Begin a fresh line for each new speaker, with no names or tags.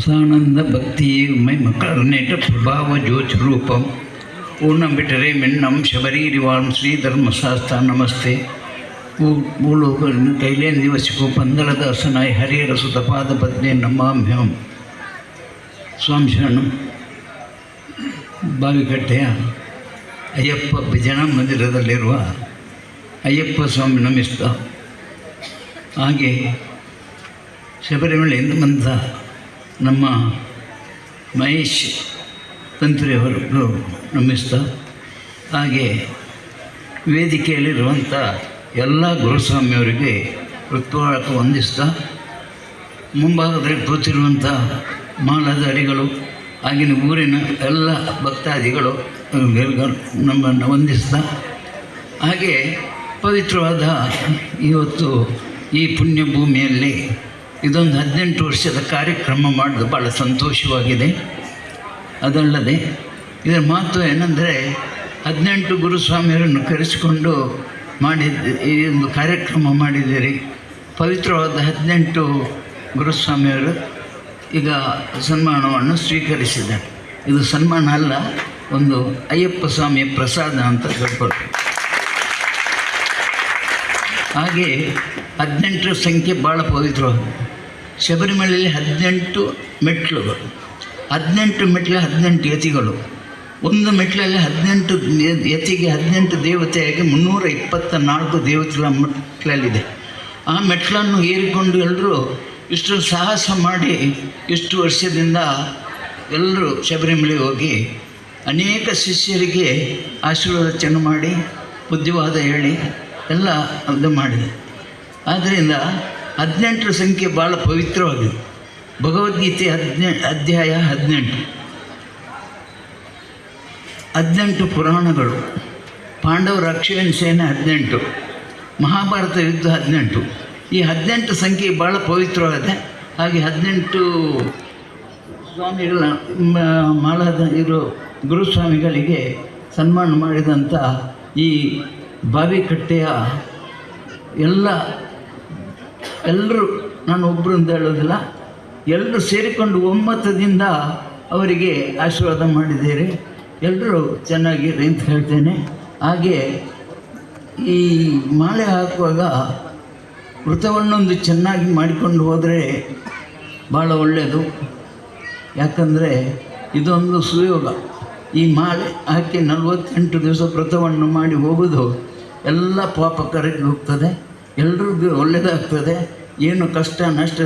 ಸಾನಂದ ಭಕ್ತಿ ಉಮ್ಮೈ ಮಕರ್ನೇಟ ಪ್ರಭಾವ ಜ್ಯೋತಿರೂಪಂ ಪೂರ್ಣಂ ಬಿಟ್ಟರೆ ಮಿನ್ನಂ ಶಬರೀರಿವಾಂ ಶ್ರೀಧರ್ಮಶಾಸ್ತ್ರ ನಮಸ್ತೆ ಭೂಲೋಕನ ಕೈಲೇನ್ ದಿವಸಕ್ಕೂ ಪಂದಳದಾಸನಾಯಿ ಹರಿಹರ ಸುತಪಾದ ಪತ್ನಿ ನಮಾಮ್ಯಹಂ. ಸ್ವಾಮಿ ಶರಣಂ. ಬಾವಿಕಟ್ಟೆಯ ಅಯ್ಯಪ್ಪ ಭಜನಾ ಮಂದಿರದಲ್ಲಿರುವ ಅಯ್ಯಪ್ಪ ಸ್ವಾಮಿ ನಮಿಸ್ತಾ, ಹಾಗೆ ಶಬರಿಮಲೆಯಿಂದ ಬಂದ ನಮ್ಮ ಮಹೇಶ್ ತಂತ್ರಿಯವರು ನಮಿಸ್ತಾ, ಹಾಗೆ ವೇದಿಕೆಯಲ್ಲಿರುವಂಥ ಎಲ್ಲ ಗುರುಸ್ವಾಮಿಯವರಿಗೆ ಹೃತ್ಪೂರ್ವಕ ವಂದಿಸ್ತಾ, ಮುಂಭಾಗದಲ್ಲಿ ಕೂತಿರುವಂಥ ಮಾಲಾಧಾರಿಗಳು ಆಗಿನ ಊರಿನ ಎಲ್ಲ ಭಕ್ತಾದಿಗಳು ನಮ್ಮನ್ನು ವಂದಿಸ್ತಾ, ಹಾಗೆ ಪವಿತ್ರವಾದ ಇವತ್ತು ಈ ಪುಣ್ಯ ಭೂಮಿಯಲ್ಲಿ ಇದೊಂದು 18 ವರ್ಷದ ಕಾರ್ಯಕ್ರಮ ಮಾಡೋದು ಭಾಳ ಸಂತೋಷವಾಗಿದೆ. ಅದಲ್ಲದೆ ಇದರ ಮಹತ್ವ ಏನಂದರೆ 18 ಗುರುಸ್ವಾಮಿಯರನ್ನು ಕರೆಸಿಕೊಂಡು ಈ ಒಂದು ಕಾರ್ಯಕ್ರಮ ಮಾಡಿದ್ದೀರಿ. ಪವಿತ್ರವಾದ 18 ಗುರುಸ್ವಾಮಿಯರು ಈಗ ಸನ್ಮಾನವನ್ನು ಸ್ವೀಕರಿಸಿದ್ದಾರೆ. ಇದು ಸನ್ಮಾನ ಅಲ್ಲ, ಒಂದು ಅಯ್ಯಪ್ಪ ಸ್ವಾಮಿಯ ಪ್ರಸಾದ ಅಂತ ತಿಳ್ಕೊಳ್ತೀವಿ. ಹಾಗೆ 18 ಸಂಖ್ಯೆ ಭಾಳ ಪವಿತ್ರವಾಗಿದೆ. ಶಬರಿಮಲೆಯಲ್ಲಿ 18 ಮೆಟ್ಲುಗಳು, 18 ಮೆಟ್ಲು 18 ಯತಿಗಳು. ಒಂದು ಮೆಟ್ಲಲ್ಲಿ 18 ಯತಿಗೆ 18 ದೇವತೆಯಾಗಿ 324 ದೇವತೆಗಳ ಮೆಟ್ಲಲ್ಲಿದೆ. ಆ ಮೆಟ್ಲನ್ನು ಏರಿಕೊಂಡು ಎಲ್ಲರೂ ಇಷ್ಟು ಸಾಹಸ ಮಾಡಿ ಇಷ್ಟು ವರ್ಷದಿಂದ ಎಲ್ಲರೂ ಶಬರಿಮಲೆಗೆ ಹೋಗಿ ಅನೇಕ ಶಿಷ್ಯರಿಗೆ ಆಶೀರ್ವಚನ ಮಾಡಿ ಬುದ್ಧಿವಾದ ಹೇಳಿ ಎಲ್ಲ ಅದು ಮಾಡಿದೆ. ಆದ್ದರಿಂದ 18 ಸಂಖ್ಯೆ ಭಾಳ ಪವಿತ್ರವಾಗಿದೆ. ಭಗವದ್ಗೀತೆ ಅಧ್ಯಾಯ 18 ಪುರಾಣಗಳು, ಪಾಂಡವರ ಅಕ್ಷಯನ ಸೇನೆ 18, ಮಹಾಭಾರತ ಯುದ್ಧ 18. ಈ 18 ಸಂಖ್ಯೆ ಭಾಳ ಪವಿತ್ರವಾಗಿದೆ. ಹಾಗೆ 18 ಸ್ವಾಮಿಗಳ ಇರೋ ಗುರುಸ್ವಾಮಿಗಳಿಗೆ ಸನ್ಮಾನ ಮಾಡಿದಂಥ ಈ ಬಾವಿಕಟ್ಟೆಯ ಎಲ್ಲರೂ, ನಾನು ಒಬ್ಬರು ಅಂತ ಹೇಳೋದಿಲ್ಲ, ಎಲ್ಲರೂ ಸೇರಿಕೊಂಡು ಒಮ್ಮತದಿಂದ ಅವರಿಗೆ ಆಶೀರ್ವಾದ ಮಾಡಿದ್ದೀರಿ. ಎಲ್ಲರೂ ಚೆನ್ನಾಗಿರಿ ಅಂತ ಹೇಳ್ತೇನೆ. ಹಾಗೆ ಈ ಮಾಲೆ ಹಾಕುವಾಗ ವೃತವನ್ನೊಂದು ಚೆನ್ನಾಗಿ ಮಾಡಿಕೊಂಡು ಹೋದರೆ ಭಾಳ ಒಳ್ಳೆಯದು. ಯಾಕಂದರೆ ಇದೊಂದು ಸುಯೋಗ. ಈ ಮಾಲೆ ಹಾಕಿ 48 ದಿವಸ ವ್ರತವನ್ನು ಮಾಡಿ ಹೋಗೋದು ಎಲ್ಲ ಪಾಪ ಕರಗಿ ಹೋಗ್ತದೆ, ಎಲ್ರಿಗೂ ಒಳ್ಳೆಯದಾಗ್ತದೆ. ಏನು ಕಷ್ಟ ನಷ್ಟ